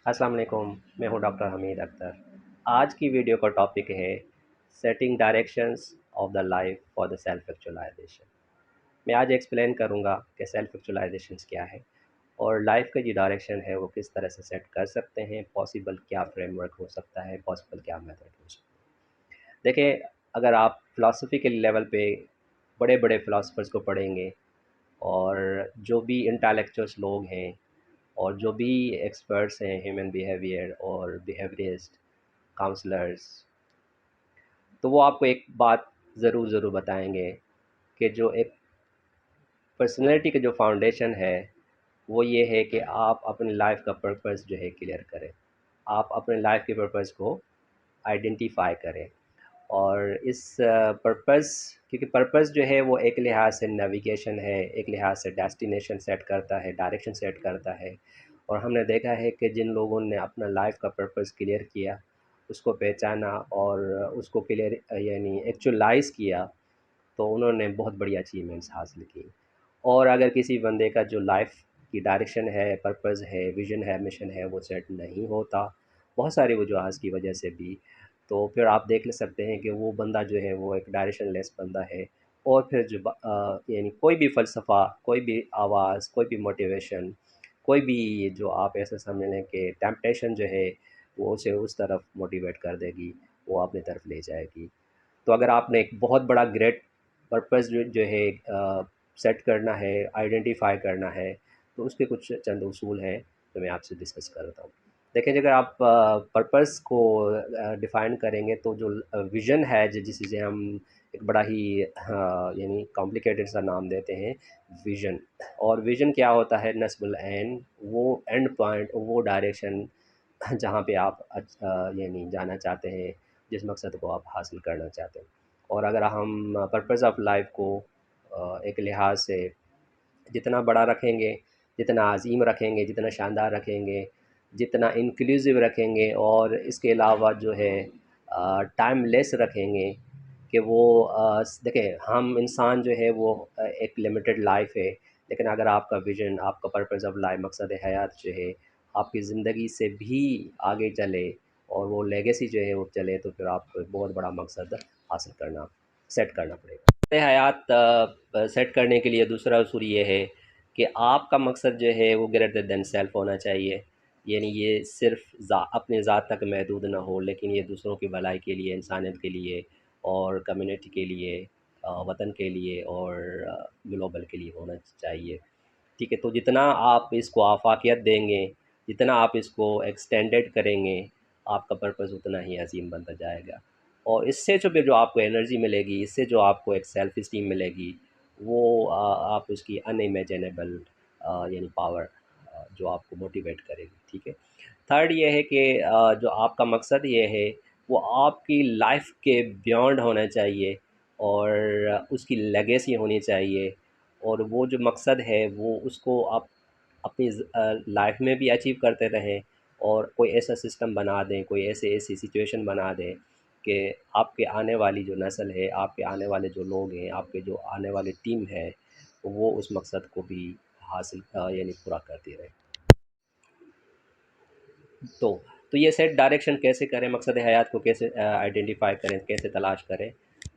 السلام علیکم، میں ہوں ڈاکٹر حمید اختر۔ آج کی ویڈیو کا ٹاپک ہے setting directions of the life for the self actualisation. میں آج ایکسپلین کروں گا کہ سیلف ایکچولائزیشنز کیا ہے اور لائف کا جو ڈائریکشن ہے وہ کس طرح سے سیٹ کر سکتے ہیں، پاسبل کیا فریم ورک ہو سکتا ہے، پاسبل کیا میتھڈ ہو سکتا ہے۔ دیکھیں، اگر آپ فلاسفی کے لیول پہ بڑے بڑے فلاسفرز کو پڑھیں گے اور جو بھی انٹلیکچوئلس لوگ ہیں اور جو بھی ایکسپرٹس ہیں ہیومن بیہیویئر اور بیہیویئرسٹ کاؤنسلرس، تو وہ آپ کو ایک بات ضرور بتائیں گے کہ جو ایک پرسنالٹی کا جو فاؤنڈیشن ہے وہ یہ ہے کہ آپ اپنی لائف کا پرپس جو ہے کلیئر کریں، آپ اپنے لائف کے پرپس کو آئیڈینٹیفائی کریں۔ اور اس پرپس، کیونکہ پرپس جو ہے وہ ایک لحاظ سے نیویگیشن ہے، ایک لحاظ سے ڈیسٹینیشن سیٹ کرتا ہے، ڈائریکشن سیٹ کرتا ہے۔ اور ہم نے دیکھا ہے کہ جن لوگوں نے اپنا لائف کا پرپس کلیئر کیا، اس کو پہچانا اور اس کو کلیئر یعنی ایکچولائز کیا، تو انہوں نے بہت بڑی اچیومنٹس حاصل کی۔ اور اگر کسی بندے کا جو لائف کی ڈائریکشن ہے، پرپز ہے، ویژن ہے، مشن ہے، وہ سیٹ نہیں ہوتا بہت ساری وجوہات کی وجہ سے بھی، تو پھر آپ دیکھ لے سکتے ہیں کہ وہ بندہ جو ہے وہ ایک ڈائریکشن لیس بندہ ہے۔ اور پھر جو یعنی کوئی بھی فلسفہ، کوئی بھی آواز، کوئی بھی موٹیویشن، کوئی بھی جو آپ ایسا سمجھ لیں کہ ٹیمپٹیشن جو ہے وہ اسے اس طرف موٹیویٹ کر دے گی، وہ اپنی طرف لے جائے گی۔ تو اگر آپ نے ایک بہت بڑا گریٹ پرپس جو ہے سیٹ کرنا ہے، آئیڈینٹیفائی کرنا ہے، تو اس کے کچھ چند اصول ہیں جو میں آپ سے ڈسکس کرتا ہوں۔ دیکھیں، اگر آپ پرپس کو ڈیفائن کریں گے تو جو ویژن ہے جسے ہم ایک بڑا ہی یعنی کمپلیکیٹڈ سا نام دیتے ہیں ویژن۔ اور ویژن کیا ہوتا ہے؟ نصب العین، وہ اینڈ پوائنٹ، وہ ڈائریکشن جہاں پہ آپ یعنی جانا چاہتے ہیں، جس مقصد کو آپ حاصل کرنا چاہتے ہیں۔ اور اگر ہم پرپز آف لائف کو ایک لحاظ سے جتنا بڑا رکھیں گے، جتنا عظیم رکھیں گے، جتنا شاندار رکھیں گے، جتنا انکلوزیو رکھیں گے، اور اس کے علاوہ جو ہے ٹائم لیس رکھیں گے کہ وہ دیکھیں، ہم انسان جو ہے وہ ایک لمیٹڈ لائف ہے، لیکن اگر آپ کا ویژن، آپ کا پرپز آف لائف، مقصد حیات جو ہے آپ کی زندگی سے بھی آگے چلے اور وہ لیگیسی جو ہے وہ چلے، تو پھر آپ کو ایک بہت بڑا مقصد حاصل کرنا، سیٹ کرنا پڑے گا۔ حیات سیٹ کرنے کے لیے دوسرا اصول یہ ہے کہ آپ کا مقصد جو ہے وہ گریٹر دین سیلف ہونا چاہیے، یعنی یہ صرف اپنی ذات تک محدود نہ ہو، لیکن یہ دوسروں کی بھلائی کے لیے، انسانیت کے لیے اور کمیونٹی کے لیے، وطن کے لیے اور گلوبل کے لیے ہونا چاہیے۔ ٹھیک ہے، تو جتنا آپ اس کو آفاقیت دیں گے، جتنا آپ اس کو ایکسٹینڈڈ کریں گے، آپ کا پرپز اتنا ہی عظیم بنتا جائے گا۔ اور اس سے جو آپ کو انرجی ملے گی، اس سے جو آپ کو ایک سیلف اسٹیم ملے گی، وہ آپ اس کی ان امیجنیبل یعنی پاور جو آپ کو موٹیویٹ کرے گی۔ ٹھیک ہے، تھرڈ یہ ہے کہ جو آپ کا مقصد یہ ہے وہ آپ کی لائف کے بیونڈ ہونا چاہیے اور اس کی لیگیسی ہونی چاہیے، اور وہ جو مقصد ہے وہ اس کو آپ اپنی لائف میں بھی اچیو کرتے رہیں، اور کوئی ایسا سسٹم بنا دیں، کوئی ایسی سچویشن بنا دیں کہ آپ کے آنے والی جو نسل ہے، آپ کے آنے والے جو لوگ ہیں، آپ کے جو آنے والی ٹیم ہے، وہ اس مقصد کو بھی حاصل یعنی پورا کرتی رہے۔ تو یہ سیٹ ڈائریکشن کیسے کریں، مقصد حیات کو کیسے آئیڈینٹیفائی کریں، کیسے تلاش کریں؟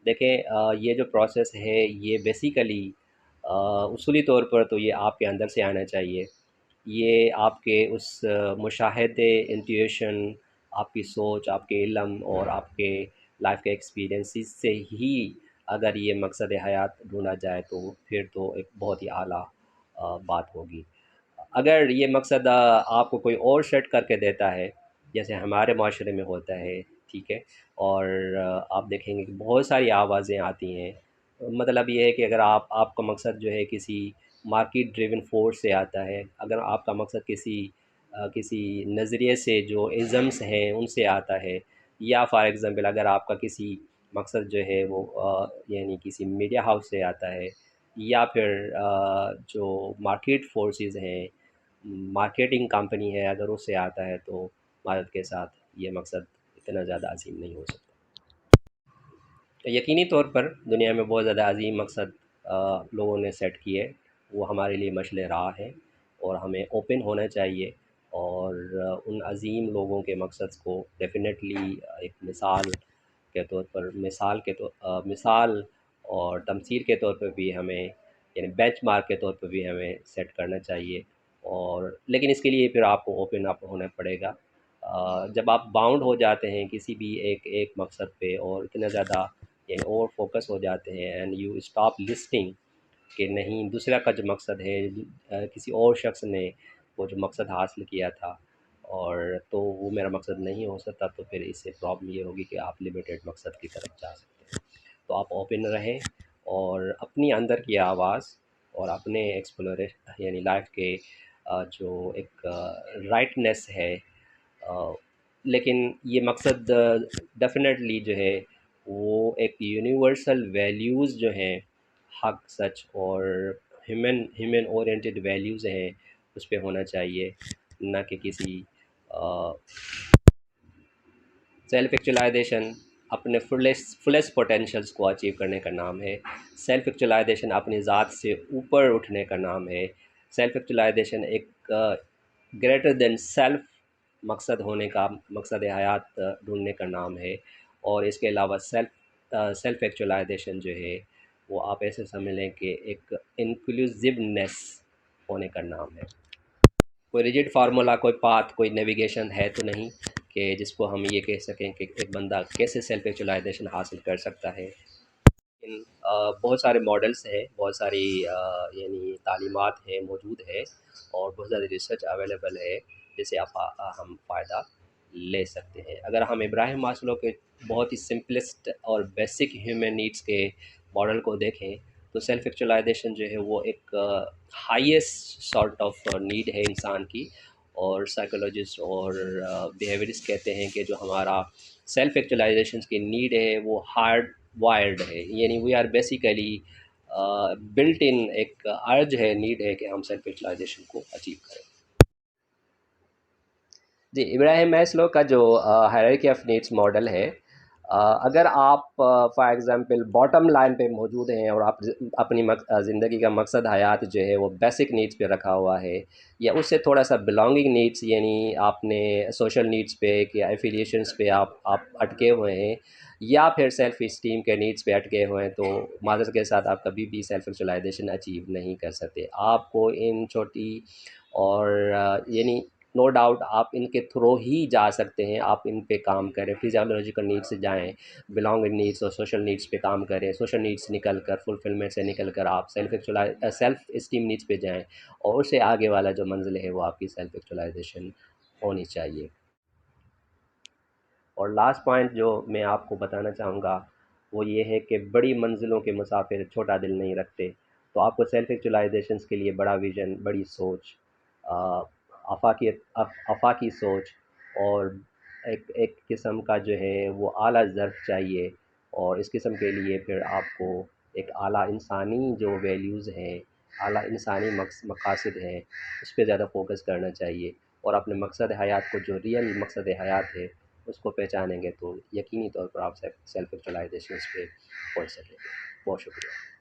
دیکھیں، یہ جو پروسیس ہے یہ بیسیکلی اصولی طور پر تو یہ آپ کے اندر سے آنا چاہیے۔ یہ آپ کے اس مشاہدے، انٹیویشن، آپ کی سوچ، آپ کے علم اور آپ کے لائف کے ایکسپیرینسز سے ہی اگر یہ مقصد حیات ڈھونڈا جائے تو پھر تو ایک بہت ہی اعلیٰ بات ہوگی۔ اگر یہ مقصد آپ کو کوئی اور سیٹ کر کے دیتا ہے، جیسے ہمارے معاشرے میں ہوتا ہے، ٹھیک ہے، اور آپ دیکھیں گے کہ بہت ساری آوازیں آتی ہیں، مطلب یہ ہے کہ اگر آپ کا مقصد جو ہے کسی مارکیٹ ڈریون فورس سے آتا ہے، اگر آپ کا مقصد کسی نظریے سے جو ازمس ہیں ان سے آتا ہے، یا فار ایگزامپل اگر آپ کا کسی مقصد جو ہے وہ یعنی کسی میڈیا ہاؤس سے آتا ہے، یا پھر جو مارکیٹ فورسز ہیں، مارکیٹنگ کمپنی ہے، اگر اس سے آتا ہے، تو بھارت کے ساتھ یہ مقصد اتنا زیادہ عظیم نہیں ہو سکتا۔ یقینی طور پر دنیا میں بہت زیادہ عظیم مقصد لوگوں نے سیٹ کیے، وہ ہمارے لیے مشعل راہ ہے، اور ہمیں اوپن ہونا چاہیے اور ان عظیم لوگوں کے مقصد کو ڈیفینیٹلی ایک مثال کے طور پر مثال اور تمثیل کے طور پہ بھی ہمیں یعنی بینچ مارک کے طور پہ بھی ہمیں سیٹ کرنا چاہیے، اور لیکن اس کے لیے پھر آپ کو اوپن اپ ہونا پڑے گا۔ جب آپ باؤنڈ ہو جاتے ہیں کسی بھی ایک مقصد پہ اور اتنا زیادہ یعنی اوور فوکس ہو جاتے ہیں، اینڈ یو اسٹاپ لسٹنگ کہ نہیں دوسرا کا جو مقصد ہے کسی اور شخص نے وہ جو مقصد حاصل کیا تھا اور تو وہ میرا مقصد نہیں ہو سکتا، تو پھر اس سے پرابلم یہ ہوگی کہ آپ لمیٹیڈ مقصد کی طرف جا سکتے ہیں۔ تو آپ اوپن رہیں اور اپنی اندر کی آواز اور اپنے ایکسپلوریشن یعنی لائف کے جو ایک رائٹنیس ہے، لیکن یہ مقصد ڈیفینیٹلی جو ہے وہ ایک یونیورسل ویلیوز جو ہیں، حق، سچ اور ہیومن اورینٹیڈ ویلیوز ہیں، اس پہ ہونا چاہیے، نہ کہ کسی سیلف ایکچولائزیشن اپنے فلیس پوٹینشیلس کو اچیو کرنے کا نام ہے۔ سیلف ایکچولائزیشن اپنی ذات سے اوپر اٹھنے کا نام ہے۔ سیلف ایکچولائزیشن ایک گریٹر دین سیلف مقصد ہونے کا، مقصد حیات ڈھونڈنے کا نام ہے۔ اور اس کے علاوہ سیلف ایکچولائزیشن جو ہے وہ آپ ایسے سمجھ لیں کہ ایک انکلوزیونیس ہونے کا نام ہے۔ کوئی ریجڈ فارمولا، کوئی پاتھ، کوئی نیویگیشن ہے تو نہیں کہ جس کو ہم یہ کہہ سکیں کہ ایک بندہ کیسے سیلف ایکچولائزیشن حاصل کر سکتا ہے، لیکن بہت سارے ماڈلس ہیں، بہت ساری یعنی تعلیمات ہیں، موجود ہے، اور بہت زیادہ ریسرچ اویلیبل ہے جس سے ہم فائدہ لے سکتے ہیں۔ اگر ہم ابراہیم ماسلو کے بہت ہی سمپلسٹ اور بیسک ہیومن نیڈس کے ماڈل کو دیکھیں تو سیلف ایکچولائزیشن جو ہے وہ ایک ہائیسٹ سارٹ آف نیڈ ہے انسان کی، اور سائیکولوجسٹ اور بیہیویئرسٹ کہتے ہیں کہ جو ہمارا سیلف ایکچولائزیشن کی نیڈ ہے وہ ہارڈ وائرڈ ہے، یعنی we are basically built in ایک ارج ہے، نیڈ ہے کہ ہم سیلف ایکچولائزیشن کو اچیو کریں۔ جی، ابراہیم میسلو کا جو ہائرارکی آف نیڈس ماڈل ہے، اگر آپ فار ایگزامپل باٹم لائن پہ موجود ہیں اور آپ اپنی زندگی کا مقصد حیات جو ہے وہ بیسک نیڈس پہ رکھا ہوا ہے، یا اس سے تھوڑا سا بلانگنگ نیڈس یعنی آپ نے سوشل نیڈس پہ یا ایفیلیشنس پہ آپ اٹکے ہوئے ہیں، یا پھر سیلف اسٹیم کے نیڈس پہ اٹکے ہوئے ہیں، تو معذرت کے ساتھ آپ کبھی بھی سیلف ایکچولائزیشن اچیو نہیں کر سکتے۔ آپ کو ان چھوٹی اور یعنی نو ڈاؤٹ آپ ان کے تھرو ہی جا سکتے ہیں، آپ ان پہ کام کریں، فزیولوجیکل نیڈس سے جائیں، بلانگ نیڈس اور سوشل نیڈس پہ کام کریں، سوشل نیڈس نکل کر فلفلمنٹ سے نکل کر آپ سیلف اسٹیم نیڈس پہ جائیں، اور اس سے آگے والا جو منزل ہے وہ آپ کی سیلف ایکچولائزیشن ہونی چاہیے۔ اور لاسٹ پوائنٹ جو میں آپ کو بتانا چاہوں گا وہ یہ ہے کہ بڑی منزلوں کے مسافر چھوٹا دل نہیں رکھتے، تو آپ کو سیلف ایکچولائزیشنس کے لیے بڑا ویژن، بڑی سوچ، آفاقی آفاقی سوچ، اور ایک قسم کا جو ہے وہ اعلیٰ ظرف چاہیے، اور اس قسم کے لیے پھر آپ کو ایک اعلیٰ انسانی جو ویلیوز ہیں، اعلیٰ انسانی مقاصد ہیں، اس پہ زیادہ فوکس کرنا چاہیے، اور اپنے مقصد حیات کو جو ریئل مقصد حیات ہے اس کو پہچانیں گے تو یقینی طور پر آپ سیلف ایکچولائزیشن پہ پہنچ سکیں گے۔ بہت شکریہ۔